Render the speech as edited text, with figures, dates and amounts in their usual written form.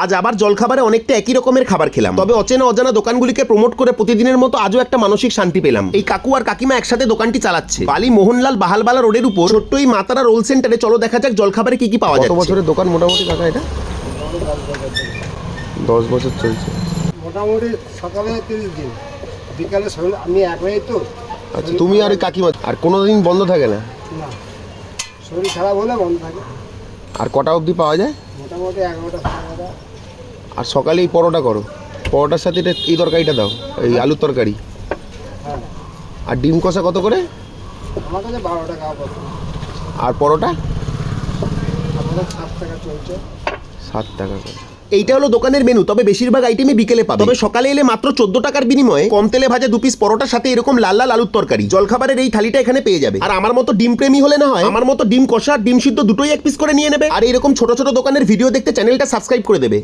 আজ আবার জলখাবারে অনেকটা একই রকমের খাবার খেলাম, তবে অচেনা অজানা দোকানগুলিকে প্রমোট করে প্রতিদিনের মতো আজও একটা মানসিক শান্তি পেলাম। এই কাকু আর কাকিমা একসাথে দোকানটি চালাচ্ছে বালি মোহনলাল বাহালবালা রোডের উপর ছোট্ট এই মাতারা রোল সেন্টারে। চলো দেখা যাক জলখাবারে কি কি পাওয়া যায়। কত বছরের দোকান মোটামুটি কাকা এটা? 10 বছর চলছে মোটামুটি। সকালে 30 দিন, বিকালে আমি একলাই তো। আচ্ছা, তুমি আর ওই কাকিমা আর কোনোদিন বন্ধ থাকে না? না, শরীর খারাপ হলে বন্ধ থাকে। আর কটা অবধি পাওয়া যায়? মোটামুটি 11টা 11টা। আর সকালে এই পরোটা করো, পরোটার সাথে এটা এই তরকারিটা দাও, এই আলুর তরকারি। হ্যাঁ, আর ডিম কষা কত করে? আমার কাছে 12 টাকা পড়ছে। আর পরোটা? আমাদের 7 টাকা চলছে। 7 টাকা করে। এইটা হলো দোকানের মেনু, তবে বেশিরভাগ আইটেমই বিকেলে পাবে। তবে সকালে এলে মাত্র 14 টাকার বিনিময়ে কম তেলে ভাজা 2 পিস পরোটার সাথে এরকম লাল লাল আলুর তরকারি। জলখাবারের এই থালিটা এখানে পেয়ে যাবে। আর আমার মতো ডিম প্রেমী হলে না হয় আমার মতো ডিম কষা আর ডিম সিদ্ধ দুটোই 1 পিস করে নিয়ে নেবে। আর এরকম ছোট ছোট দোকানের ভিডিও দেখতে চ্যানেলটা সাবস্ক্রাইব করে দেবে।